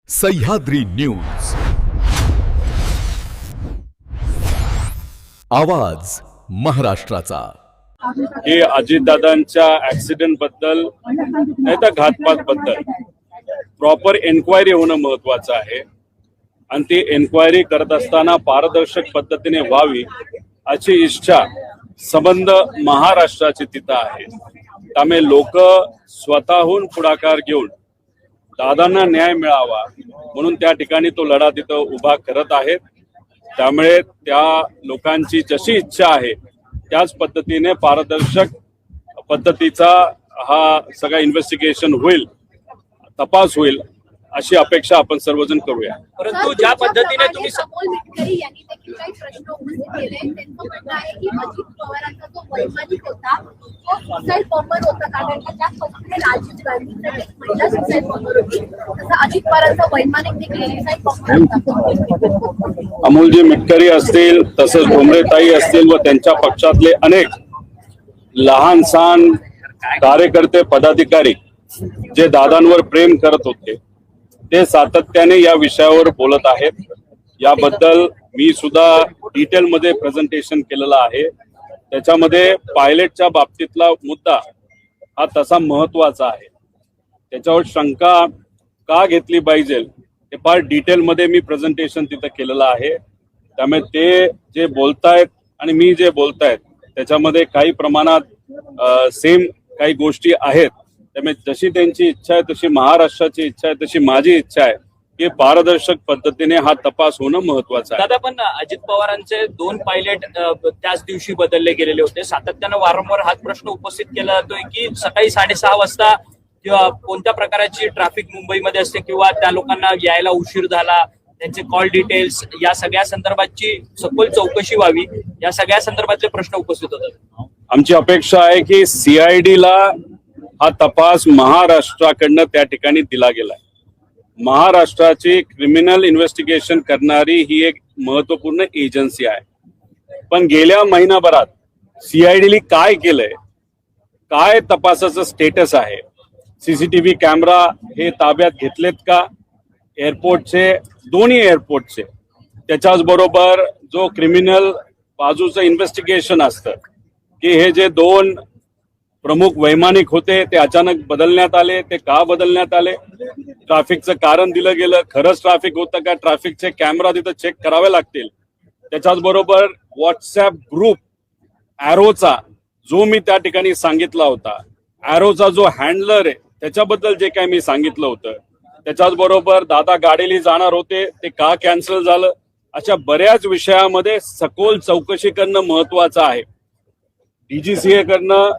Sahyadri news आवाज महाराष्ट्राचा। हे अजितदादांच्या ऍक्सिडेंट बद्दल नाही तर घातपात बद्दल प्रॉपर एन्क्वायरी होणं महत्वाचं आहे आणि ती एन्क्वायरी करत असताना पारदर्शक पद्धतीने व्हावी अशी इच्छा संबंध महाराष्ट्राची तिथं आहे। त्यामुळे लोक स्वतःहून पुढाकार घेऊन दादांना न्याय मिळावा म्हणून त्या ठिकाणी तो लढा तिथं उभा करत आहेत। त्यामुळे त्या लोकांची जशी इच्छा आहे त्याच पद्धतीने पारदर्शक पद्धतीचा हा सगळा इन्व्हेस्टिगेशन होईल, तपास होईल अशी अपेक्षा आपण सर्वजण करूया। परंतु ज्या पद्धतीने तुम्ही अमोल मिटकरी यांनी देखील काही प्रश्न उपस्थित केले। त्यांचं म्हणणं आहे की अजित पवारांचा जो वैमानिक होता तो सुसाईड बॉम्बर होता, कारण का ज्या पद्धतीने राजीव गांधींसाठी महिला सुसाईड बॉम्बर होती तसं अजित पवारांचा वैमानिक देखील सुसाईड बॉम्बर होता। अमोलजी मिटकरी असतील, तसंच भुमरेताई असतील व त्यांच्या पक्षातले अनेक लहान सहान कार्यकर्ते पदाधिकारी जे दादांवर प्रेम करत होते ते सातत्याने या विषयावर बोलत आहेत। याबद्दल मी सुद्धा डिटेलमध्ये प्रेझेंटेशन केलेलं आहे। त्याच्यामध्ये पायलटच्या बाबतीतला मुद्दा हा तसा महत्वाचा आहे, त्याच्यावर शंका का घेतली पाहिजे ते फार डिटेलमध्ये मी प्रेझेंटेशन तिथं केलेलं आहे। त्यामुळे ते जे बोलतायत आणि मी जे बोलतायत त्याच्यामध्ये काही प्रमाणात सेम काही गोष्टी आहेत। त्यामुळे जशी त्यांची इच्छा आहे तशी महाराष्ट्राची इच्छा आहे तशी माझी इच्छा आहे की पारदर्शक पद्धतीने हा तपास होणं महत्वाचं आहे। दादा, पण अजित पवारांचे 2 पायलट त्याच दिवशी बदलले गेलेले होते। सातत्यानं वारंवार हाच प्रश्न उपस्थित केला जातोय की सकाळी 6:30 वाजता किंवा कोणत्या प्रकारची ट्रॅफिक मुंबईमध्ये असते किंवा त्या लोकांना यायला उशीर झाला, त्यांचे कॉल डिटेल्स या सगळ्या संदर्भाची सखोल चौकशी व्हावी, या सगळ्या संदर्भातले प्रश्न उपस्थित होतात। आमची अपेक्षा आहे की CID-ला हा तपास महाराष्ट्राकडनं त्या ठिकाणी दिला गेलाय। महाराष्ट्राची क्रिमिनल इन्व्हेस्टिगेशन करणारी ही एक महत्वपूर्ण एजन्सी आहे। पण गेल्या महिनाभरात CID-नी काय केलंय, काय तपासाचं स्टेटस आहे, CCTV कॅमेरा हे ताब्यात घेतलेत का एअरपोर्टचे, दोन्ही एअरपोर्टचे, त्याच्याच बरोबर जो क्रिमिनल बाजूचं इन्व्हेस्टिगेशन असतं की हे जे 2 प्रमुख वैमानिक होते ते अचानक बदलण्यात आले, ते का बदलण्यात आले, ट्रॅफिकचं कारण दिलं गेलं, खरंच ट्रॅफिक होतं का, ट्रॅफिकचे कॅमेरा तिथं चेक करावे लागतील। त्याच्याच बरोबर व्हॉट्सअप ग्रुप ॲरोचा जो मी त्या ठिकाणी सांगितला होता, ॲरोचा जो हँडलर आहे त्याच्याबद्दल जे काय मी सांगितलं होतं, त्याच्याच बरोबर दादा गाडीली जाणार होते ते का कॅन्सल झालं, अशा बऱ्याच विषयामध्ये सखोल चौकशी करणं महत्वाचं आहे। DGCA करणं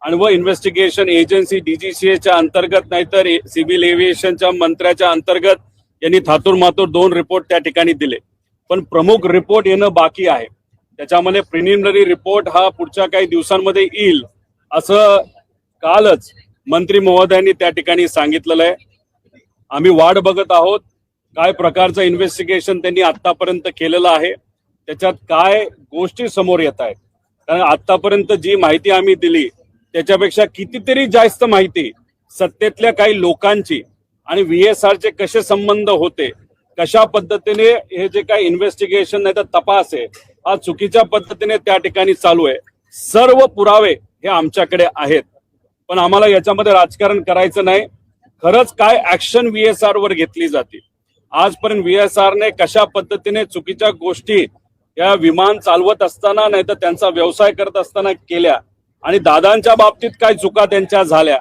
आणि व इन्व्हेस्टिगेशन एजन्सी DGCAच्या अंतर्गत नाहीतर सिव्हिल एव्हिएशनच्या मंत्र्याच्या अंतर्गत यांनी थातूर मातूर 2 रिपोर्ट त्या ठिकाणी दिले, पण प्रमुख रिपोर्ट येणं बाकी आहे। त्याच्यामध्ये प्रिलिमिनरी रिपोर्ट हा पुढच्या काही दिवसांमध्ये येईल असं कालच मंत्री महोदयांनी त्या ठिकाणी सांगितलेलं आहे। आम्ही वाट बघत आहोत काय प्रकारचं इन्व्हेस्टिगेशन त्यांनी आतापर्यंत केलेलं आहे, त्याच्यात काय गोष्टी समोर येत आहेत। कारण आतापर्यंत जी माहिती आम्ही दिली त्याच्यापेक्षा कितीतरी जास्त माहिती सत्तेतल्या काही लोकांची आणि VSRचे कसे संबंध होते, कशा पद्धतीने हे जे काही इन्व्हेस्टिगेशन नाही तर तपास आहे हा चुकीच्या पद्धतीने त्या ठिकाणी चालू आहे, सर्व पुरावे हे आमच्याकडे आहेत। पण आम्हाला याच्यामध्ये राजकारण करायचं नाही, खरंच काय ऍक्शन VSR वर घेतली जाते। आजपर्यंत VSRने कशा पद्धतीने चुकीच्या गोष्टी या विमान चालवत असताना नाही तर त्यांचा व्यवसाय करत असताना केल्या आणि दादांच्या बाबतीत काय चुका त्यांच्या झाल्या,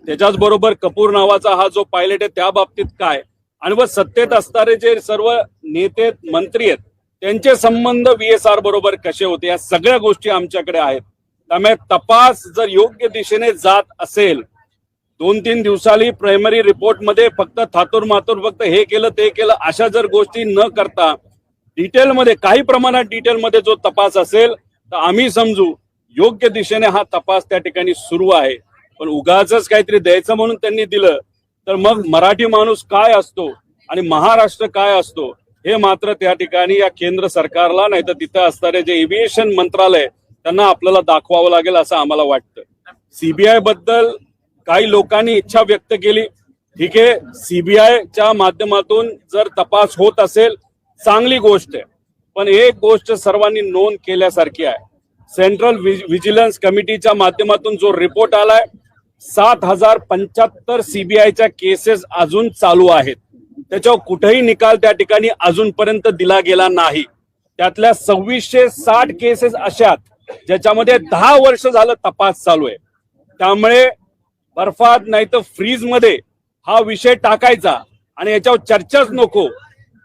त्याच्याच बरोबर कपूर नावाचा हा जो पायलट आहे त्या बाबतीत काय, आणि व सत्तेत असणारे जे सर्व नेते मंत्री आहेत त्यांचे संबंध VSR बरोबर कसे होते, या सगळ्या गोष्टी आमच्याकडे आहेत। त्यामुळे तपास जर योग्य दिशेने जात असेल, 2-3 दिवसांनी प्रायमरी रिपोर्ट मध्ये फक्त थातूर मातूर फक्त हे केलं ते केलं अशा जर गोष्टी न करता डिटेलमध्ये काही प्रमाणात डिटेलमध्ये जो तपास असेल तर आम्ही समजू योग्य दिशेने हा तपास त्या ठिकाणी सुरू आहे। पण उगाचच काहीतरी द्यायचं म्हणून त्यांनी दिलं तर मग मराठी माणूस काय असतो आणि महाराष्ट्र काय असतो हे मात्र त्या ठिकाणी या केंद्र सरकारला नाही तर तिथं असणारे जे एव्हिएशन मंत्रालय त्यांना आपल्याला दाखवावं लागेल असं आम्हाला वाटतं। CBI बद्दल काही लोकांनी इच्छा व्यक्त केली, ठीक आहे, सीबीआयच्या माध्यमातून जर तपास होत असेल चांगली गोष्ट आहे, पण एक गोष्ट सर्वांनी नोंद केल्यासारखी आहे. सेंट्रल व्हिजिलन्स कमिटीच्या माध्यमातून जो रिपोर्ट आलाय 7075 सीबीआयच्या केसेस अजून चालू आहेत. त्याच्यावर कुठेही निकाल त्या ठिकाणी अजूनपर्यंत दिला गेला नाही. त्यातल्या 2660 केसेस अशा ज्याच्यामध्ये 10 वर्ष झालं तपास चालू आहे. त्यामुळे बर्फात नाही तर फ्रीज मध्ये हा विषय टाकायचा आणि याच्यावर चर्चाच नको.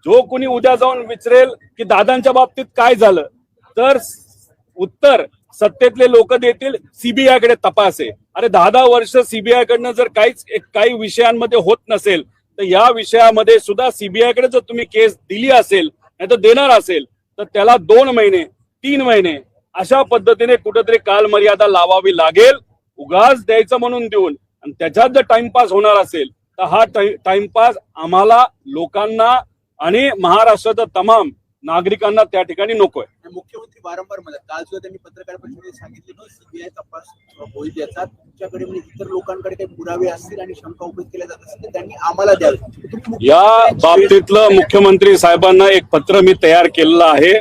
जो कोणी उद्या जाऊन विचारेल की दादांच्या बाबतीत काय झालं, तर उत्तर सत्तेतले लोक देतील सीबीआय कडे तपास आहे. अरे 10 वर्ष सीबीआय कडनं जर काही विषयांमध्ये होत नसेल तर या विषयामध्ये सुद्धा सीबीआय कडे जर तुम्ही केस दिली असेल नाही तर देणार असेल तर त्याला 2 महिने 3 महिने अशा पद्धतीने कुठेतरी कालमर्यादा लावावी लागेल. उगाच द्यायचं म्हणून देऊन आणि त्याच्यात जर टाइमपास होणार असेल तर हा टाइमपास आम्हाला लोकांना आणि महाराष्ट्राच्या तमाम नागरिकांना त्या ठिकाणी नकोय. मुख्यमंत्री वारंवार म्हणतात, काल सुद्धा त्यांनी पत्रकार परिषदेत सांगितले सीबीआय तपास होईल याचा तुमच्याकडे म्हणजे इतर लोकांकडे काही पुरावे असतील आणि शंका उपस्थित केल्या जात असतील तर त्यांनी आम्हाला द्यावे. या बाबतीतलं मुख्यमंत्री साहेबांना एक पत्र मी तयार केलेलं आहे.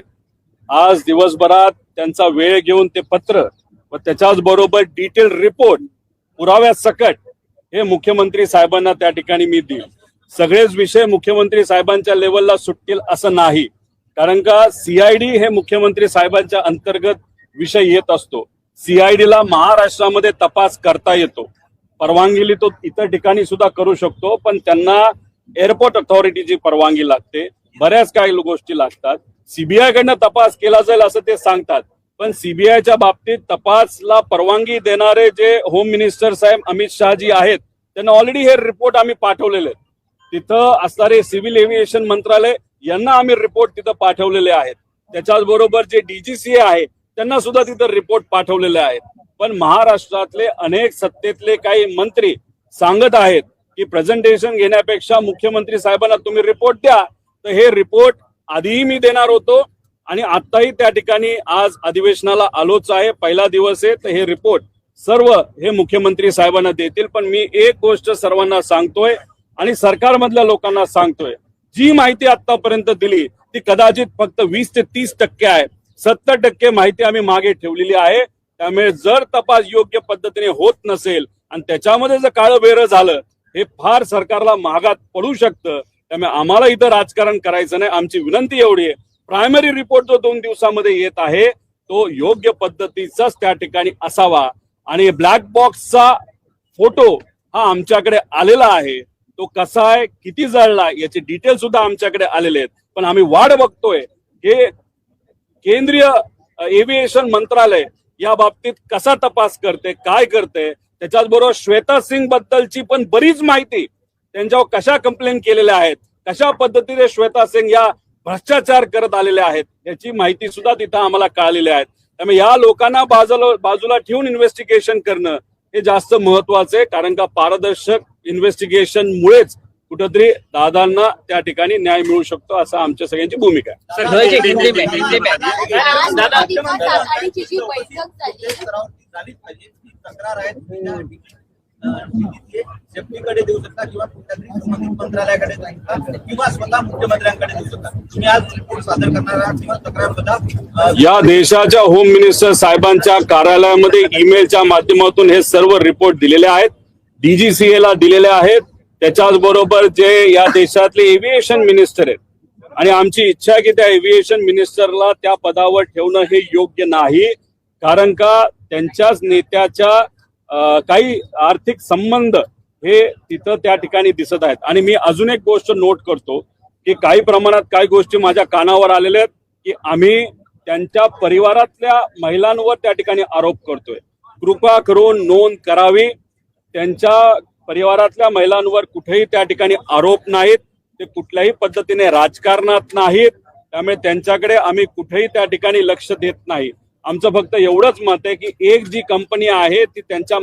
आज दिवसभरात त्यांचा वेळ घेऊन ते पत्र व त्याच्याच बरोबर डिटेल रिपोर्ट पुराव्यासकट हे मुख्यमंत्री साहेबांना त्या ठिकाणी मी देईल. सगळेच विषय मुख्यमंत्री साहेबांच्या लेवलला सुटतील असं नाही, कारण का सीआयडी हे मुख्यमंत्री साहेबांच्या अंतर्गत विषय येत असतो. सीआयडीला महाराष्ट्रामध्ये तपास करता येतो, परवानगी तो इतर ठिकाणी सुद्धा करू शकतो, पण त्यांना एअरपोर्ट अथॉरिटीची परवानगी लागते, बऱ्याच काही गोष्टी लागतात. सीबीआय कडनं तपास केला जाईल असं ते सांगतात, पण सीबीआयच्या बाबतीत तपासला परवानगी देणारे जे होम मिनिस्टर साहेब अमित शहाजी आहेत त्यांना ऑलरेडी हे रिपोर्ट आम्ही पाठवलेले आहेत. तिथं असणारे सिव्हिल एव्हिएशन मंत्रालय यांना आम्ही रिपोर्ट तिथं पाठवलेले आहेत. त्याच्याच बरोबर जे डीजीसीए आहे त्यांना सुद्धा तिथं रिपोर्ट पाठवलेले आहेत. पण महाराष्ट्रातले अनेक सत्तेतले काही मंत्री सांगत आहेत की प्रेझेंटेशन घेण्यापेक्षा मुख्यमंत्री साहेबांना तुम्ही रिपोर्ट द्या. तर हे रिपोर्ट आधीही मी देणार होतो आणि आताही त्या ठिकाणी आज अधिवेशनाला आलोच आहे, पहिला दिवस आहे, तर हे रिपोर्ट सर्व हे मुख्यमंत्री साहेबांना देतील. पण मी एक गोष्ट सर्वांना सांगतोय आणि सरकारमधल्या लोकांना सांगतोय, जी माहिती आतापर्यंत दिली ती कदाचित फक्त 20 ते 30% आहे. 70% माहिती आम्ही मागे ठेवलेली आहे. त्यामुळे जर तपास योग्य पद्धतीने होत नसेल आणि त्याच्यामध्ये जर काळं बेरं झालं हे फार सरकारला महागात पडू शकतं. त्यामुळे आम्हाला इथं राजकारण करायचं नाही. आमची विनंती एवढी आहे, प्रायमरी रिपोर्ट जो 2 दिवसामध्ये येत आहे तो योग्य पद्धतीचाच त्या ठिकाणी असावा. आणि ब्लॅक बॉक्सचा फोटो हा आमच्याकडे आलेला आहे, तो कसा आहे, किती जळला याचे डिटेल सुद्धा आमच्याकडे आलेले आहेत. पण आम्ही वाट बघतोय हे केंद्रीय एव्हिएशन मंत्रालय या बाबतीत कसा तपास करते, काय करते. त्याच्याच बरोबर श्वेता सिंग बद्दलची पण बरीच माहिती, त्यांच्यावर कशा कंप्लेंट केलेल्या आहेत, कशा पद्धतीने श्वेता सिंग या भ्रष्टाचार करत आलेल्या आहेत याची माहिती सुद्धा तिथं आम्हाला कळलेली आहे. त्यामुळे या लोकांना बाजूला ठेवून इन्व्हेस्टिगेशन करणं हे जास्त महत्वाचं आहे, कारण का पारदर्शक इन्व्हेस्टिगेशन मुळेच कुठेतरी दादांना त्या ठिकाणी न्याय मिळू शकतो असं आमच्या सगळ्यांची भूमिका आहे. आघाडीची जी बैठक झाली तक्रार आहे सेफ्टीकडे देऊ शकता किंवा कुठल्यातरी संबंधित मंत्रालयाकडे जाईल किंवा स्वतः मुख्यमंत्र्यांकडे देऊ शकता. तुम्ही आज रिपोर्ट सादर करणार आहात किंवा तक्रार स्वतः या देशाच्या होम मिनिस्टर साहेबांच्या कार्यालयामध्ये ईमेलच्या माध्यमातून हे सर्व रिपोर्ट दिलेले आहेत, डीजीसीए ला दिलेले आहेत. त्याच्याच बरोबर जे या देशातले एव्हिएशन मिनिस्टर आहेत आणि आमची इच्छा आहे की त्या एव्हिएशन मिनिस्टरला त्या पदावर ठेवणं हे योग्य नाही, कारण का त्यांच्याच नेत्याच्या काही आर्थिक संबंध हे तिथं त्या ठिकाणी दिसत आहेत. आणि मी अजून एक गोष्ट नोट करतो की काही प्रमाणात काही गोष्टी माझ्या कानावर आलेल्या आहेत की आम्ही त्यांच्या परिवारातल्या महिलांवर त्या ठिकाणी आरोप करतोय. कृपा करून नोंद करावी, त्यांच्या परिवारातल्या महिलांवर कुठेही त्या ठिकाणी आरोप नाहीत, ते कुठल्याही पद्धतीने राजकारणात नाहीत. त्यामुळे त्यांच्याकडे आम्ही कुठेही त्या ठिकाणी लक्ष देत नाही. आमचं फक्त एवढंच मत आहे की एक जी कंपनी आहे ती त्यांच्या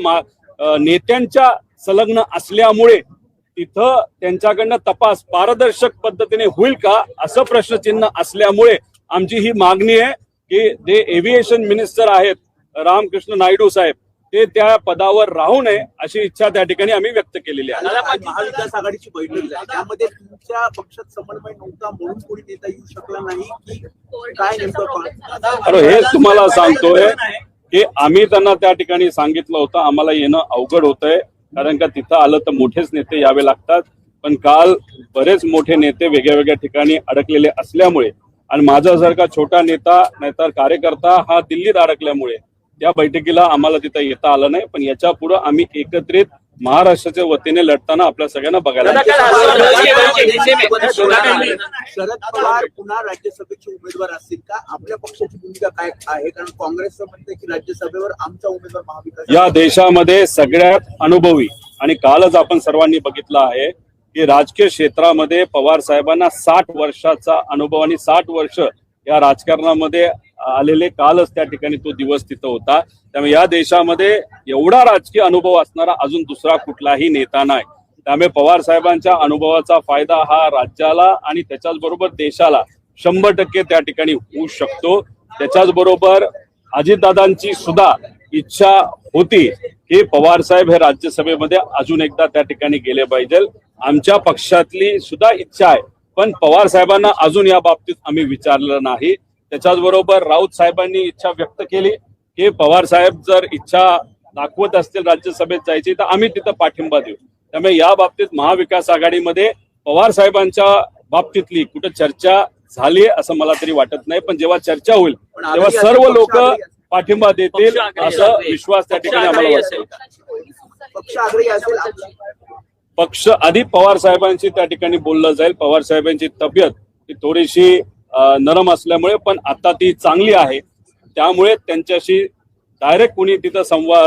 नेत्यांच्या संलग्न असल्यामुळे तिथं त्यांच्याकडनं तपास पारदर्शक पद्धतीने होईल का असं प्रश्नचिन्ह असल्यामुळे आमची ही मागणी आहे की जे एव्हिएशन मिनिस्टर आहेत रामकृष्ण नायडू साहेब ते त्या पदावर राहू नये अशी इच्छा त्या ठिकाणी आम्ही व्यक्त केलेली आहे. आज महाविकास आघाडीची बैठक झाली त्यामध्ये तुमच्या पक्षात समन्वय नव्हता म्हणून कोणी नेता येऊ शकला नाही की काय नेमकं अरे हेच तुम्हाला सांगतोय की आम्ही त्यांना त्या ठिकाणी सांगितलं होतं आम्हाला येणं अवघड होतंय कारण का तिथं आलं तर मोठेच नेते यावे लागतात. पण काल बरेच मोठे नेते वेगळ्या वेगळ्या ठिकाणी अडकलेले असल्यामुळे आणि माझ्यासारखा छोटा नेता नाहीतर कार्यकर्ता हा दिल्लीत अडकल्यामुळे त्या बैठकीला आम्हाला तिथं येता आलं नाही. पण याच्या पुढे आम्ही एकत्रित महाराष्ट्राच्या वतीने लढताना आपल्या सगळ्यांना बघायला शरद पवार पुन्हा राज्यसभेचे उमेदवार असतील का आपल्या पक्षाची भूमिका काय आहे कारण काँग्रेसचं म्हणते की राज्यसभेवर आमचा उमेदवार महाविकास या देशामध्ये सगळ्यात अनुभवी आणि कालच आपण सर्वांनी बघितलं आहे की राजकीय क्षेत्रामध्ये पवार साहेबांना 60 वर्षाचा अनुभव आणि 60 वर्ष या राजकारणामध्ये आलेले कालच त्या ठिकाणी तो दिवस तिथं होता. त्यामुळे या देशामध्ये एवढा राजकीय अनुभव असणारा अजून दुसरा कुठलाही नेता नाही. त्यामुळे पवार साहेबांच्या अनुभवाचा फायदा हा राज्याला आणि त्याच्याच बरोबर देशाला 100% त्या ठिकाणी होऊ शकतो. त्याच्याच बरोबर अजितदादांची सुद्धा इच्छा होती की पवार साहेब हे राज्यसभेमध्ये अजून एकदा त्या ठिकाणी गेले पाहिजे. आमच्या पक्षातली सुद्धा इच्छा आहे पण पवार साहेबांना अजून या बाबतीत आम्ही विचारलं नाही. त्याच्याच बरोबर राऊत साहेबांनी इच्छा व्यक्त केली की पवार साहेब जर इच्छा दाखवत असतील राज्यसभेत जायची तर आम्ही तिथं पाठिंबा देऊ. त्यामुळे या बाबतीत महाविकास आघाडीमध्ये पवार साहेबांच्या बाबतीतली कुठं चर्चा झाली असं मला तरी वाटत नाही. पण जेव्हा चर्चा होईल तेव्हा सर्व लोक पाठिंबा देतील असा विश्वास त्या ठिकाणी आम्हाला वाटतो. पक्ष आग्रही असेल पक्ष आधी पवार साहेबांशी त्या ठिकाणी बोललं जाईल. पवार साहेबांची तब्येत ही थोडीशी नरम असल्यामुळे पण आता ती चांगली आहे त्यामुळे त्यांच्याशी डायरेक्ट कुणी तिथं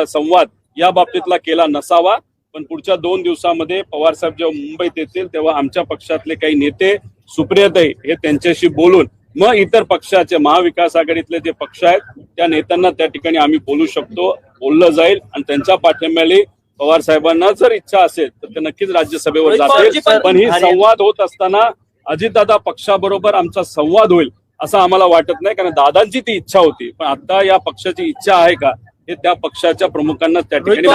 संवाद या बाबतीतला केला नसावा. पण पुढच्या 2 दिवसामध्ये पवार साहेब जेव्हा मुंबईत येतील तेव्हा आमच्या पक्षातले काही नेते सुप्रियाताई हे त्यांच्याशी बोलून मग इतर पक्षाचे महाविकास आघाडीतले जे पक्ष आहेत त्या नेत्यांना त्या ठिकाणी आम्ही बोलू शकतो बोललं जाईल आणि त्यांच्या पाठिंब्याने पवार साहेबांना जर इच्छा असेल तर ते नक्कीच राज्यसभेवर जातील. पण ही संवाद होत असताना अजितदादा पक्षाबरोबर आमचा संवाद होईल असं आम्हाला वाटत नाही कारण दादांची ती इच्छा होती. पण आता या पक्षाची इच्छा आहे का हे त्या पक्षाच्या प्रमुखांना त्या ठिकाणी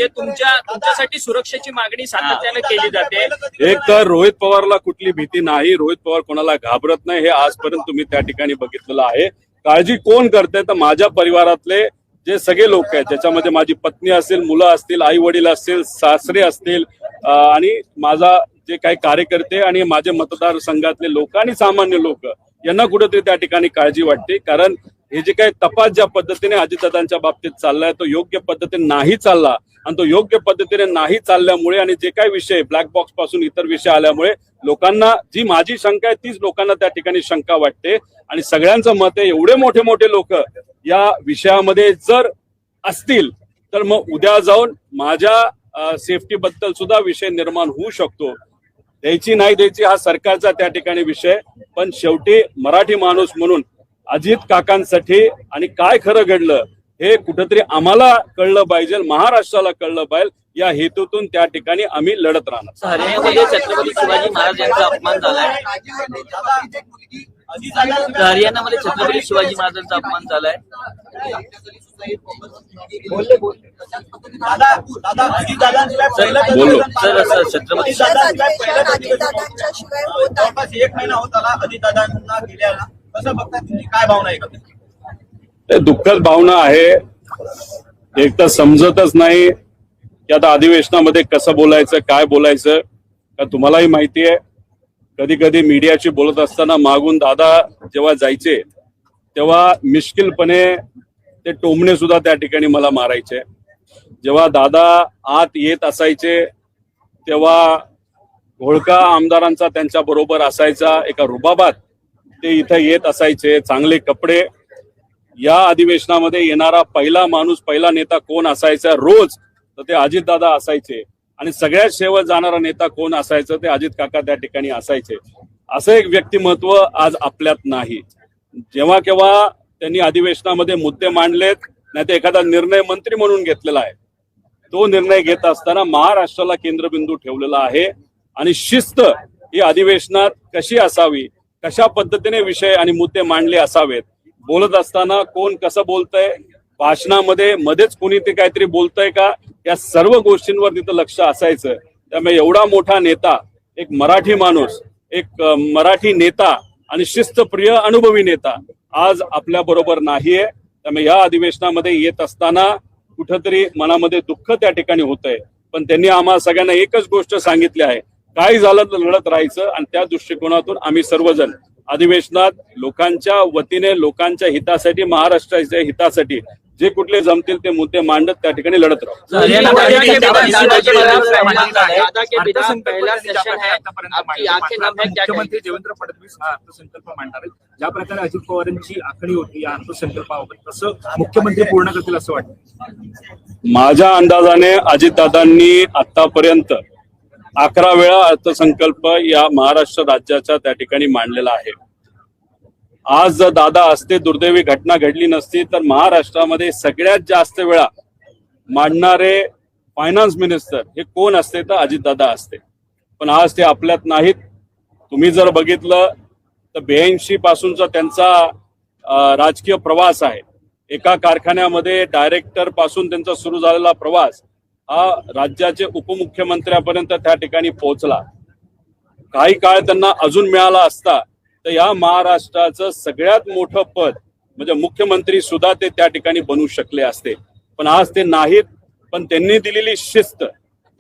तुमच्यासाठी सुरक्षेची मागणी सातत्याने केली जाते. एक तर रोहित पवारला कुठली भीती नाही. रोहित पवार कोणाला घाबरत नाही हे आजपर्यंत तुम्ही त्या ठिकाणी बघितलेलं आहे. काळजी कोण करते तर माझ्या परिवारातले जे सगळे लोक आहेत ज्याच्यामध्ये माझी पत्नी असेल मुलं असतील आई वडील असतील सासरे असतील आणि माझा जे काही कार्यकर्ते आणि माझे मतदारसंघातले लोक आणि सामान्य लोक यांना कुठेतरी त्या ठिकाणी काळजी वाटते. कारण हे जे काही तपास ज्या पद्धतीने अजितदादांच्या बाबतीत चाललाय तो योग्य पद्धतीने नाही चालला आणि तो योग्य पद्धतीने नाही चालल्यामुळे आणि जे काही विषय ब्लॅक बॉक्स पासून इतर विषय आल्यामुळे लोकांना जी माझी शंका आहे तीच लोकांना त्या ठिकाणी शंका वाटते. आणि सगळ्यांचं मत आहे एवढे मोठे मोठे लोक या विषयामध्ये जर असतील तर मग उद्या जाऊन माझ्या सेफ्टी बद्दल सुद्धा विषय निर्माण होऊ शकतो. द्यायची नाही द्यायची हा सरकारचा त्या ठिकाणी विषय. पण शेवटी मराठी माणूस म्हणून अजित काकांसाठी आणि काय खरं घडलं हे कुठंतरी आम्हाला कळलं पाहिजे महाराष्ट्राला कळलं पाहिजे या हेतूतून त्या ठिकाणी आम्ही लढत राहणार. हरियाणामध्ये छत्रपती शिवाजी महाराज यांचा अपमान झालाय. हरियाणामध्ये छत्रपती शिवाजी महाराजांचा अपमान झालाय. बोललो छत्रपती अजितदादांच्या शिवाय होत आहे. 1 महिना होत आला अजितदादांना गेल्याला कसं बघता तुम्ही काय भावना आहे? ते दुःखद भावना आहे. एक तर समजतच नाही की आता अधिवेशनामध्ये कसं बोलायचं काय बोलायचं. का तुम्हालाही माहिती आहे कधी कधी मीडियाशी बोलत असताना मागून दादा जेव्हा जायचे तेव्हा मिश्किलपणे ते टोमणे सुद्धा त्या ठिकाणी मला मारायचे. जेव्हा दादा आत येत असायचे तेव्हा घोळका आमदारांचा त्यांच्या बरोबर असायचा. एका रुबाबात ते इथं येत असायचे. चांगले कपडे. या अधिवेशनामध्ये येणारा पहिला माणूस पहिला नेता कोण असायचा रोज तर ते अजितदादा असायचे. आणि सगळ्यात शेवट जाणारा नेता कोण असायचं ते अजित काका त्या ठिकाणी असायचे. असं एक व्यक्तिमत्व आज आपल्यात नाही. जेव्हा केव्हा त्यांनी अधिवेशनामध्ये मुद्दे मांडलेत नाही तर एखादा निर्णय मंत्री म्हणून घेतलेला आहे तो निर्णय घेत असताना महाराष्ट्राला केंद्रबिंदू ठेवलेला आहे. आणि शिस्त ही अधिवेशनात कशी असावी कशा पद्धतीने विषय आणि मुद्दे मांडले असावेत बोलत असताना कोण कसं बोलतंय, भाषणामध्ये मध्येच कोणी ते काहीतरी बोलतंय का, या सर्व गोष्टींवर तिथं लक्ष असायचं. त्यामुळे एवढा मोठा नेता, एक मराठी माणूस, एक मराठी नेता आणि शिस्तप्रिय अनुभवी नेता आज आपल्या बरोबर नाहीये. त्यामुळे या अधिवेशनामध्ये येत असताना कुठंतरी मनामध्ये दुःख त्या ठिकाणी होतंय. पण त्यांनी आम्हा सगळ्यांना एकच गोष्ट सांगितली आहे, काय झालं तर लढत राहायचं. आणि त्या दृष्टिकोनातून आम्ही सर्वजण अधिवेशनात लोकांच्या वतीने, लोकांच्या हितासाठी, महाराष्ट्राच्या हितासाठी जे कुठले जमतील ते मुद्दे मांडत त्या ठिकाणी लढत राहू. मुख्यमंत्री देवेंद्र फडणवीस हा अर्थसंकल्प मांडणार आहेत. ज्या प्रकारे अजित पवारांची आखणी होती या अर्थसंकल्पाबाबत तसं मुख्यमंत्री पूर्ण करतील असं वाटतं. माझ्या अंदाजाने अजितदादांनी आतापर्यंत 11 वेळा अर्थसंकल्प या महाराष्ट्र राज्याच्या त्या ठिकाणी मांडलेला आहे. आज जर दादा असते, दुर्दैवी घटना घडली नसती, तर महाराष्ट्रामध्ये सगळ्यात जास्त वेळा मांडणारे फायनान्स मिनिस्टर हे कोण असते तर अजितदादा असते. पण आज ते आपल्यात नाहीत. तुम्ही जर बघितलं तर 82 पासूनचा त्यांचा राजकीय प्रवास आहे. एका कारखान्यामध्ये डायरेक्टर पासून त्यांचा सुरू झालेला प्रवास हा राज्याचे उपमुख्यमंत्र्यापर्यंत त्या ठिकाणी पोहोचला. काही काळ त्यांना अजून मिळाला असता तर या महाराष्ट्राचं सगळ्यात मोठं पद म्हणजे मुख्यमंत्री सुद्धा ते त्या ठिकाणी बनू शकले असते. पण आज ते नाहीत. पण त्यांनी दिलेली शिस्त,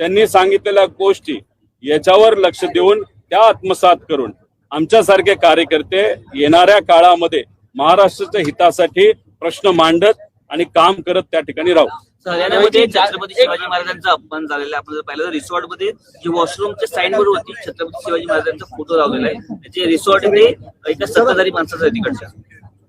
त्यांनी सांगितलेल्या गोष्टी याच्यावर लक्ष देऊन त्या आत्मसात करून आमच्यासारखे कार्यकर्ते येणाऱ्या काळामध्ये महाराष्ट्राच्या हितासाठी प्रश्न मांडत आणि काम करत त्या ठिकाणी राहू. हरियाणामध्ये छत्रपती शिवाजी महाराजांचा अपमान झालेला आपण जर पाहिलं तर रिसॉर्ट मध्ये जी वॉशरूमच्या साईनवर होती छत्रपती शिवाजी महाराजांचा फोटो लावलेला आहे. त्याचे रिसॉर्ट हे एका सत्ताधारी माणसाचं आहे तिकडच्या.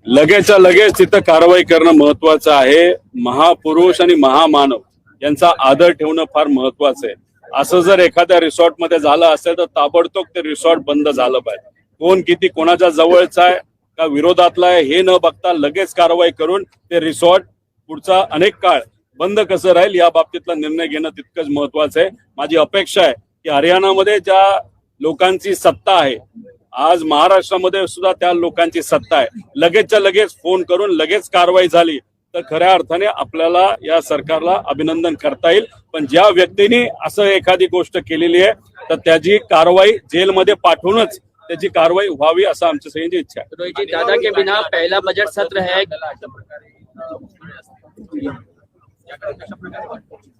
लगेचच्या लगेच तिथं कारवाई करणं महत्वाचं आहे. महापुरुष आणि महामानव यांचा आदर ठेवणं फार महत्वाचं आहे. असं जर एखाद्या रिसॉर्टमध्ये झालं असेल तर ताबडतोब ते रिसॉर्ट बंद झालं पाहिजे. कोण किती कोणाच्या जवळचा आहे का विरोधातला आहे हे न बघता लगेच कारवाई करून ते रिसॉर्ट पुढचा अनेक काळ बंद कसं राहील या बाबतीतला निर्णय घेणं तितकंच महत्वाचं आहे. माझी अपेक्षा आहे की हरियाणामध्ये ज्या लोकांची सत्ता आहे, आज महाराष्ट्रामध्ये सुद्धा त्या लोकांची सत्ता आहे. लगेचच्या लगेच फोन करून लगेच कारवाई झाली तर खऱ्या अर्थाने आपल्याला या सरकारला अभिनंदन करता येईल. पण ज्या व्यक्तीने असं एखादी गोष्ट केलेली आहे तर त्याची कारवाई जेलमध्ये पाठवूनच त्याची कारवाई व्हावी असं आमची सगळ्यांची इच्छा आहे. रोहित जी, दादा के बिना पहला बजट सत्र है.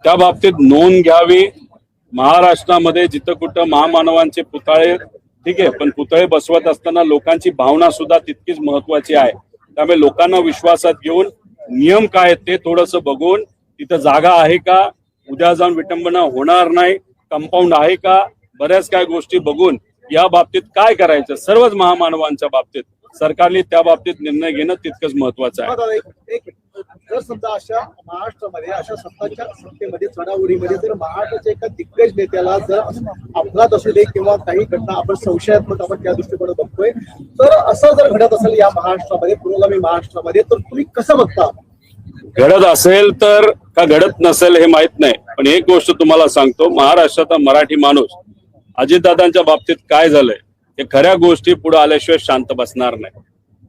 त्या बाबतीत नोंद घ्यावी. महाराष्ट्रामध्ये जिथं कुठं महामानवांचे पुतळे, ठीक आहे, पण पुतळे बसवत असताना लोकांची भावना सुद्धा तितकीच महत्वाची आहे. त्यामुळे लोकांना विश्वासात घेऊन नियम काय ते थोडंसं बघून, तिथं जागा आहे का, उद्या जाऊन विटंबना होणार नाही, कंपाऊंड आहे का, बऱ्याच काय गोष्टी बघून या बाबतीत काय करायचं सर्वच महामानवांच्या बाबतीत सरकारने त्या बाबतीत निर्णय घेणं तितकंच महत्वाचं आहे. जर समजा अशा महाराष्ट्रामध्ये अशा सत्तेमध्ये चढाओढीमध्ये जर महाराष्ट्राच्या एका दिग्गज नेत्याला जर अपघात असू दे किंवा काही घटना आपण संशयात्मक आपण त्या दृष्टीकोन बघतोय, तर असं जर घडत असेल या महाराष्ट्रामध्ये, पुरोगामी महाराष्ट्रामध्ये, तर तुम्ही कसं बघता? घडत असेल तर का घडत नसेल हे माहित नाही. पण एक गोष्ट तुम्हाला सांगतो, महाराष्ट्राचा मराठी माणूस अजितदादांच्या बाबतीत काय झालंय हे खऱ्या गोष्टी पुढे आल्याशिवाय शांत बसणार नाही.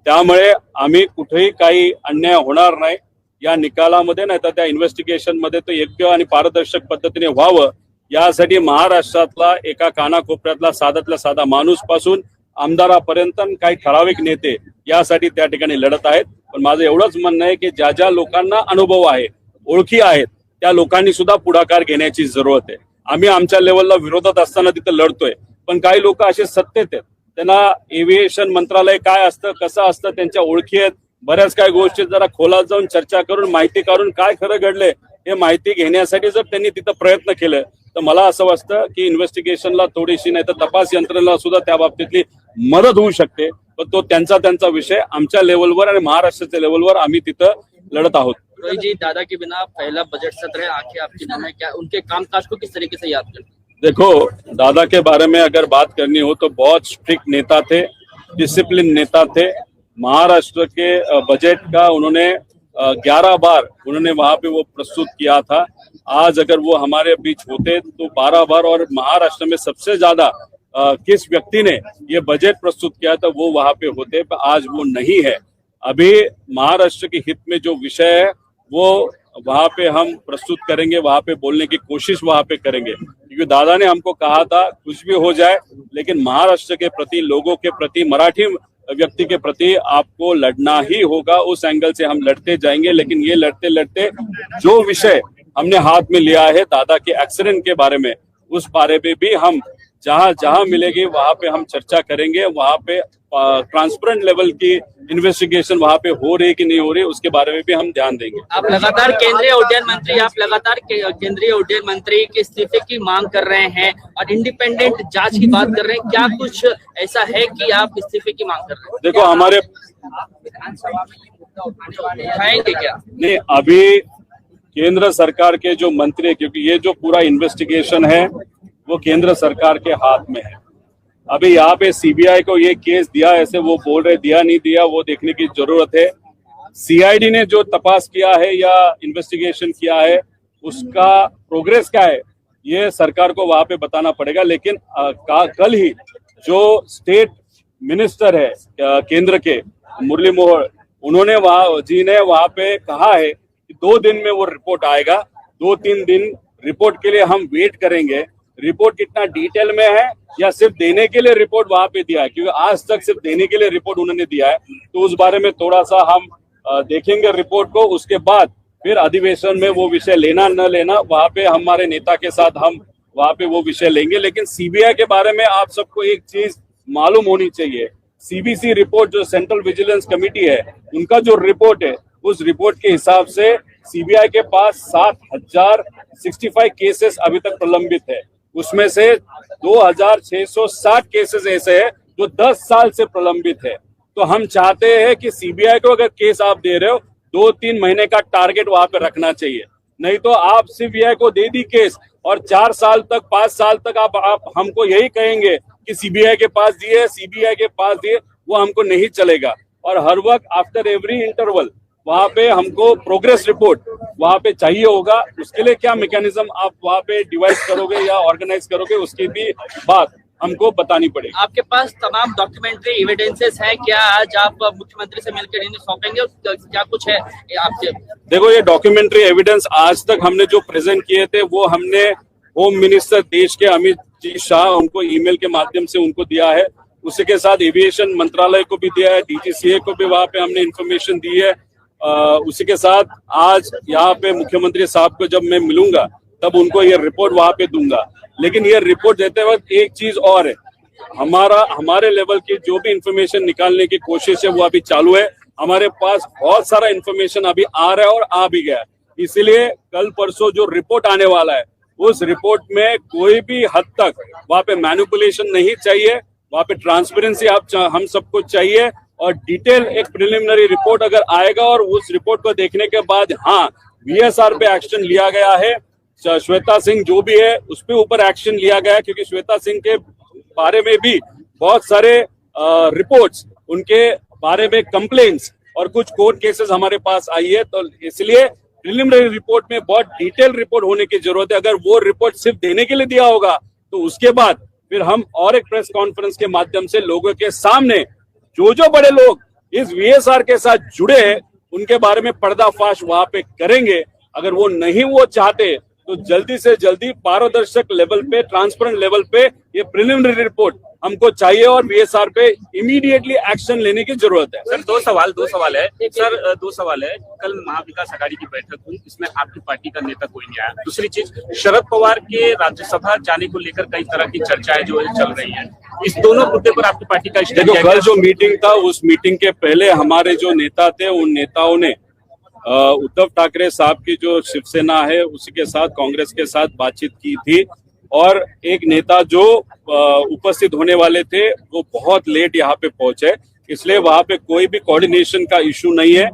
त्यामुळे आम्ही कुठेही काही अन्याय होणार नाही या निकालामध्ये, नाही तर त्या इन्व्हेस्टिगेशन मध्ये तो योग्य आणि पारदर्शक पद्धतीने व्हावं यासाठी महाराष्ट्रातला एका कानाकोपऱ्यातला साध्यातला साधा माणूस पासून आमदारापर्यंत काही ठराविक नेते यासाठी त्या ठिकाणी लढत आहेत. पण माझं एवढंच म्हणणं आहे की ज्या ज्या लोकांना अनुभव आहे, ओळखी आहेत, त्या लोकांनी सुद्धा पुढाकार घेण्याची जरूरत आहे. आम्ही आमच्या लेवलला विरोधात असताना तिथं लढतोय, पण काही लोक असे सत्तेत आहेत, त्यांना एव्हिएशन मंत्रालय काय असतं, कसं असतं, त्यांच्या ओळखी आहेत. बऱ्याच काही गोष्टी जरा खोलात जाऊन चर्चा करून माहिती काढून काय खरं घडलंय हे माहिती घेण्यासाठी जर त्यांनी तिथं प्रयत्न केले तर मला असं वाटतं की इन्व्हेस्टिगेशनला थोडीशी, नाही तर तपास यंत्रणेला सुद्धा त्या बाबतीतली मदत होऊ शकते. पण तो त्यांचा विषय, आमच्या लेवलवर आणि महाराष्ट्राच्या लेवलवर आम्ही तिथं लढत आहोत. रोहित जी, दादा के बिना पहला बजट सत्र है, आखिर आपकी नाम है क्या, उनके कामकाज को किस तरीके से याद करते? देखो, दादा के बारे में अगर बात करनी हो तो बहुत स्ट्रिक्ट नेता थे, डिसिप्लिन नेता थे. महाराष्ट्र के बजट का उन्होंने 11 बार उन्होंने वहां पे वो प्रस्तुत किया था. आज अगर वो हमारे बीच होते तो 12 बार, और महाराष्ट्र में सबसे ज्यादा किस व्यक्ति ने ये बजट प्रस्तुत किया था वो वहां पे होते, पर आज वो नहीं है. अभी महाराष्ट्र के हित में जो विषय है वो वहां पे हम प्रस्तुत करेंगे, वहां पे बोलने की कोशिश वहां पे करेंगे, क्योंकि दादा ने हमको कहा था कुछ भी हो जाए लेकिन महाराष्ट्र के प्रति, लोगों के प्रति, मराठी व्यक्ति के प्रति आपको लड़ना ही होगा। उस एंगल से हम लड़ते जाएंगे, लेकिन ये लड़ते लड़ते जो विषय हमने हाथ में लिया है दादा के एक्सीडेंट के बारे में, उस बारे में भी हम जहां जहां मिलेगी वहां पे हम चर्चा करेंगे। वहां पे ट्रांसपेरेंट लेवल की इन्वेस्टिगेशन वहां पे हो रही कि नहीं हो रही उसके बारे में भी हम ध्यान देंगे। आप लगातार केंद्रीय उड्डयन मंत्री के इस्तीफे की मांग कर रहे हैं और इंडिपेंडेंट जांच की बात कर रहे हैं, क्या कुछ ऐसा है कि आप इस्तीफे की मांग कर रहे हैं? देखो हमारे विधानसभा में ये मुद्दा उठाएंगे क्या? नहीं, अभी केंद्र सरकार के जो मंत्री, क्योंकि ये जो पूरा इन्वेस्टिगेशन है वो केंद्र सरकार के हाथ में है। अभी यहाँ पे सीबीआई को ये केस दिया, ऐसे वो बोल रहे दिया नहीं दिया, वो देखने की जरूरत है। सीआईडी ने जो तपास किया है या इन्वेस्टिगेशन किया है उसका प्रोग्रेस क्या है ये सरकार को वहां पे बताना पड़ेगा। लेकिन कल ही जो स्टेट मिनिस्टर है केंद्र के, मुरली मनोहर, उन्होंने वहां पे कहा है कि 2 दिन में वो रिपोर्ट आएगा। 2-3 दिन रिपोर्ट के लिए हम वेट करेंगे। रिपोर्ट कितना डिटेल में है या सिर्फ देने के लिए रिपोर्ट वहां पे दिया है, क्योंकि आज तक सिर्फ देने के लिए रिपोर्ट उन्होंने दिया है, तो उस बारे में थोड़ा सा हम देखेंगे रिपोर्ट को। उसके बाद फिर अधिवेशन में वो विषय लेना न लेना वहां पे हमारे नेता के साथ हम वहां पे वो विषय लेंगे। लेकिन सीबीआई के बारे में आप सबको एक चीज मालूम होनी चाहिए, सीबीसी रिपोर्ट जो सेंट्रल विजिलेंस कमेटी है उनका जो रिपोर्ट है, उस रिपोर्ट के हिसाब से सीबीआई के पास 7,065 केसेस अभी तक प्रलंबित है। उसमें से 2,660 केसेस ऐसे हैं जो 10 साल से प्रलंबित है। तो हम चाहते हैं कि सीबीआई को अगर केस आप दे रहे हो 2-3 महीने का टारगेट वहां पे रखना चाहिए, नहीं तो आप सीबीआई को दे दी केस और 4 साल तक 5 साल तक आप हमको यही कहेंगे कि सीबीआई के पास दिए, सीबीआई के पास दिए, वो हमको नहीं चलेगा। और हर वक्त आफ्टर एवरी इंटरवल वहां पे हमको प्रोग्रेस रिपोर्ट वहां पे चाहिए होगा। उसके लिए क्या मैकेनिज्म आप वहां पे डिवाइस करोगे या ऑर्गेनाइज करोगे उसकी भी बात हमको बतानी पड़ेगी। आपके पास तमाम डॉक्यूमेंट्री एविडेंसेस है क्या? आज आप मुख्यमंत्री से मिलकर इन्हें सौंपेंगे? क्या कुछ है आपसे? देखो, ये डॉक्यूमेंट्री एविडेंस आज तक हमने जो प्रेजेंट किए थे वो हमने होम मिनिस्टर देश के अमित जी शाह, उनको ईमेल के माध्यम से उनको दिया है। उसी के साथ एविएशन मंत्रालय को भी दिया है, डीजीसीए को भी वहां पे हमने इंफॉर्मेशन दी है। उसी के साथ आज यहाँ पे मुख्यमंत्री साहब को जब मैं मिलूंगा तब उनको ये रिपोर्ट वहां पे दूंगा। लेकिन ये रिपोर्ट देते वक्त एक चीज और है, हमारे लेवल की जो भी इंफॉर्मेशन निकालने की कोशिश है वो अभी चालू है। हमारे पास बहुत सारा इंफॉर्मेशन अभी आ रहा है और आ भी गया है। इसलिए कल परसों जो रिपोर्ट आने वाला है उस रिपोर्ट में कोई भी हद तक वहां पे मैनिपुलेशन नहीं चाहिए, वहां पे ट्रांसपेरेंसी हम सबको चाहिए। और डिटेल एक प्रिलिमिनरी रिपोर्ट अगर आएगा और उस रिपोर्ट को देखने के बाद हाँ वीएसआर पे एक्शन लिया गया है, श्वेता सिंह जो भी है उस पे ऊपर एक्शन लिया गया है, क्योंकि श्वेता सिंह के बारे में भी बहुत सारे रिपोर्ट्स, उनके बारे में कंप्लेंट्स और कुछ कोर्ट केसेस हमारे पास आई है। तो इसलिए प्रिलिमिनरी रिपोर्ट में बहुत डिटेल रिपोर्ट होने की जरूरत है। अगर वो रिपोर्ट सिर्फ देने के लिए दिया होगा तो उसके बाद फिर हम और एक प्रेस कॉन्फ्रेंस के माध्यम से लोगों के सामने जो बड़े लोग इस वीएसआर के साथ जुड़े हैं उनके बारे में पर्दाफाश वहां पे करेंगे। अगर वो नहीं वो चाहते तो जल्दी से जल्दी पारदर्शक लेवल पे, ट्रांसपेरेंट लेवल पे ये प्रिलिमिनरी रिपोर्ट हमको चाहिए और वीएसआर पे इमीडिएटली एक्शन लेने की जरूरत है। सर दो सवाल है। कल महाविकास आघाड़ी की बैठक हुई, इसमें आपकी पार्टी का नेता कोई नहीं आया। दूसरी चीज, शरद पवार के राज्यसभा जाने को लेकर कई तरह की चर्चाएं जो चल रही है, इस दोनों मुद्दे पर आपकी पार्टी का स्टैंड क्या है? कल जो मीटिंग था उस मीटिंग के पहले हमारे जो नेता थे उन नेताओं ने उद्धव ठाकरे साहब की जो शिवसेना है उसी के साथ, कांग्रेस के साथ बातचीत की थी। और एक नेता जो उपस्थित होने वाले थे वो बहुत लेट यहाँ पे पहुंचे, इसलिए वहां पे कोई भी कोऑर्डिनेशन का इशू नहीं है।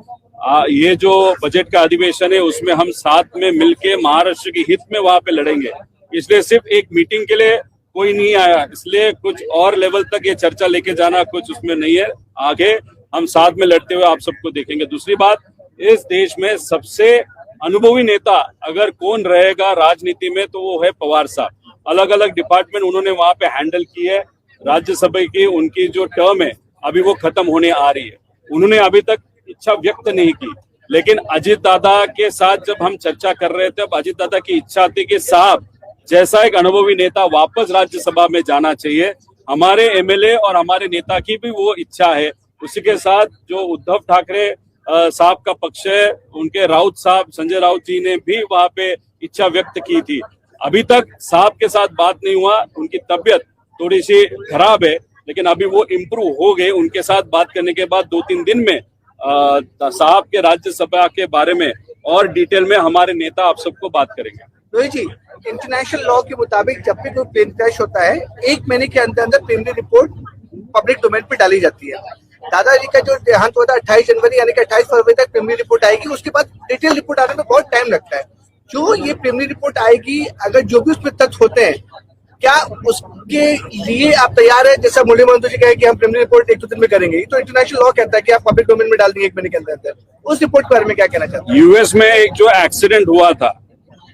ये जो बजट का अधिवेशन है उसमें हम साथ में मिलके महाराष्ट्र के हित में वहां पे लड़ेंगे। इसलिए सिर्फ एक मीटिंग के लिए कोई नहीं आया, इसलिए कुछ और लेवल तक ये चर्चा लेके जाना कुछ उसमें नहीं है। आगे हम साथ में लड़ते हुए आप सबको देखेंगे। दूसरी बात, इस देश में सबसे अनुभवी नेता अगर कौन रहेगा राजनीति में तो वो है पवार साहब। अलग अलग डिपार्टमेंट उन्होंने वहां पे हैंडल की है। राज्यसभा की उनकी जो टर्म है अभी वो खत्म होने आ रही है। उन्होंने अभी तक इच्छा व्यक्त नहीं की। लेकिन अजीत दादा के साथ जब हम चर्चा कर रहे थे, तब अजीत दादा की इच्छा थी कि साहब जैसा एक अनुभवी नेता वापस राज्यसभा में जाना चाहिए, हमारे एमएलए और हमारे नेता की भी वो इच्छा है। उसी के साथ जो उद्धव ठाकरे साहब का पक्ष है, उनके राउत साहब संजय राउत जी ने भी वहां पे इच्छा व्यक्त की थी। अभी तक साहब के साथ बात नहीं हुआ, उनकी तबीयत थोड़ी सी खराब है, लेकिन अभी वो इम्प्रूव हो गए। उनके साथ बात करने के बाद 2-3 दिन में साहब के राज्यसभा के बारे में और डिटेल में हमारे नेता आप सबको बात करेंगे। रोहित जी, इंटरनेशनल लॉ के मुताबिक जब भी कोई प्लेन क्रैश होता है 1 महीने के अंदर अंदर प्रीलिमिनरी रिपोर्ट पब्लिक डोमेन पे डाली जाती है। दादाजी का जो देहांत हुआ था 28 जनवरी यानी कि 28 फरवरी तक प्रीलिमिनरी रिपोर्ट आएगी, उसके बाद डिटेल रिपोर्ट आने में बहुत टाइम लगता है। जो ये प्रीलिमिनरी रिपोर्ट आएगी, अगर जो भी उसमें तथ्य होते हैं, क्या उसके लिए आप तैयार है? जैसा मुरली मनोहर जी कहे कि हम प्रीलिमिनरी रिपोर्ट 1-2 दिन में करेंगे, तो इंटरनेशनल लॉ कहता है कि आप पब्लिक डोमेन में डाल देंगे 1 महीने के अंदर अंदर। उस रिपोर्ट के बारे में क्या कहना चाहते हैं? यूएस में एक जो एक्सीडेंट हुआ था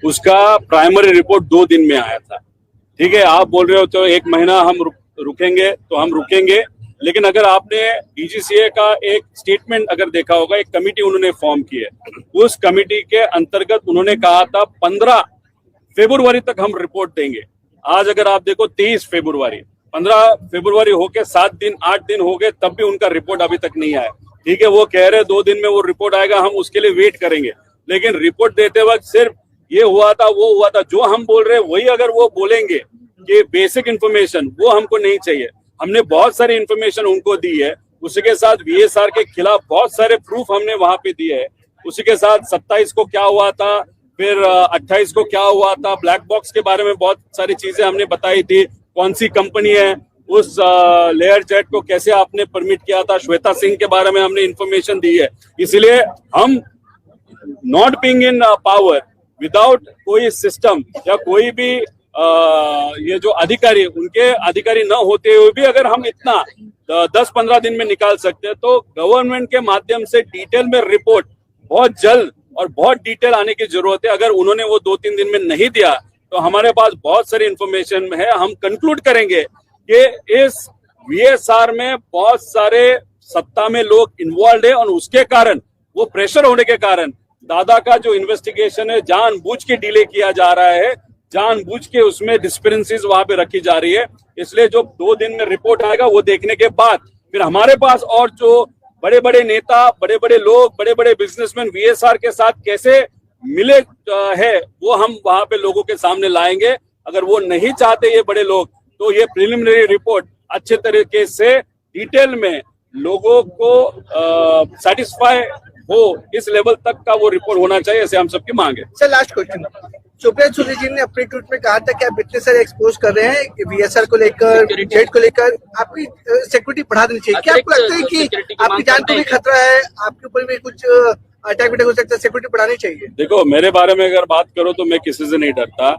उसका प्राइमरी रिपोर्ट 2 दिन में आया था। ठीक है, आप बोल रहे हो तो 1 महीना हम रुकेंगे, तो हम रुकेंगे। लेकिन अगर आपने डीजीसीए का एक स्टेटमेंट अगर देखा होगा, एक कमेटी उन्होंने फॉर्म की है, उस कमेटी के अंतर्गत उन्होंने कहा था 15 फरवरी तक हम रिपोर्ट देंगे। आज अगर आप देखो 23 फरवरी, 15 फरवरी होके 7 दिन 8 दिन हो गए, तब भी उनका रिपोर्ट अभी तक नहीं आया। ठीक है, वो कह रहे 2 दिन में वो रिपोर्ट आएगा, हम उसके लिए वेट करेंगे। लेकिन रिपोर्ट देते वक्त सिर्फ ये हुआ था वो हुआ था, जो हम बोल रहे हैं वही अगर वो बोलेंगे कि बेसिक इन्फॉर्मेशन वो हमको नहीं चाहिए। हमने बहुत सारी इन्फॉर्मेशन उनको दी है, उसी के साथ वीएसआर के खिलाफ बहुत सारे प्रूफ हमने वहां पे दिए है। उसी के साथ 27 को क्या हुआ था, फिर 28 को क्या हुआ था, ब्लैक बॉक्स के बारे में बहुत सारी चीजें हमने बताई थी। कौन सी कंपनी है, उस लेयर जेट को कैसे आपने परमिट किया था, श्वेता सिंह के बारे में हमने इन्फॉर्मेशन दी है। इसलिए हम not being in power without कोई सिस्टम या कोई भी ये जो अधिकारी, उनके अधिकारी न होते हुए भी अगर हम इतना 10-15 दिन में निकाल सकते हैं, तो गवर्नमेंट के माध्यम से डिटेल में रिपोर्ट बहुत जल्द और बहुत डिटेल आने की जरूरत है। अगर उन्होंने वो 2-3 दिन में नहीं दिया तो हमारे पास बहुत सारी इंफॉर्मेशन है। हम कंक्लूड करेंगे कि इस वीएसआर में बहुत सारे सत्ता में लोग इन्वॉल्व है, और उसके कारण वो प्रेशर होने के कारण दादा का जो इन्वेस्टिगेशन है जानबूझ के डिले किया जा रहा है, जानबूझ के उसमें डिस्पेरेंसीज वहां पे रखी जा रही है। इसलिए जो 2 दिन में रिपोर्ट आएगा वो देखने के बाद फिर हमारे पास और जो बड़े बड़े नेता, बड़े बड़े लोग, बड़े बड़े बिजनेसमैन वीएसआर के साथ कैसे मिले है वो हम वहां पे लोगों के सामने लाएंगे। अगर वो नहीं चाहते ये बड़े लोग, तो ये प्रिलिमिनरी रिपोर्ट अच्छे तरीके से डिटेल में लोगों को सेटिस्फाई हो, इस लेवल तक का वो रिपोर्ट होना चाहिए, ऐसे हम सबकी मांग है। Sir, last question, Supriya Sule जी ने अपने ट्वीट में कहा था कि आप इतने सारे एक्सपोज कर रहे हैं वीएसआर को लेकर, जेट को लेकर, आपकी सिक्योरिटी बढ़ा देनी चाहिए। क्या आपको लगता है कि आपकी जान को भी खतरा है, आपके ऊपर भी कुछ अटैक हो सकता है, सिक्योरिटी बढ़ानी चाहिए? देखो, मेरे बारे में अगर बात करो तो मैं किसी से नहीं डरता,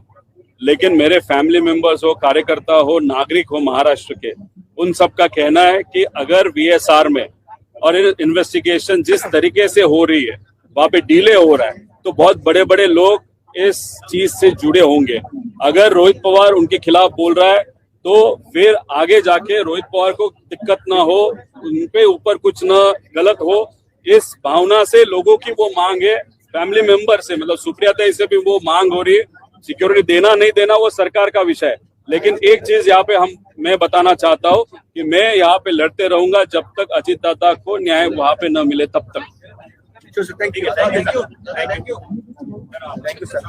लेकिन मेरे फैमिली मेंबर्स हो, कार्यकर्ता हो, नागरिक हो महाराष्ट्र के, उन सब का कहना है कि अगर वीएसआर में और इन्वेस्टिगेशन जिस तरीके से हो रही है, वहां पे डिले हो रहा है, तो बहुत बड़े बड़े लोग इस चीज से जुड़े होंगे। अगर रोहित पवार उनके खिलाफ बोल रहा है तो फिर आगे जाके रोहित पवार को दिक्कत ना हो, उनके ऊपर कुछ ना गलत हो, इस भावना से लोगों की वो मांग है। फैमिली मेंबर से, मतलब सुप्रिया ताई से भी वो मांग हो रही है। सिक्योरिटी देना नहीं देना वो सरकार का विषय है, लेकिन एक चीज यहाँ पे मैं बताना चाहता हूँ कि मैं यहाँ पे लड़ते रहूंगा जब तक अजीत दादा को न्याय वहां पे न मिले, तब तक। Thank you sir.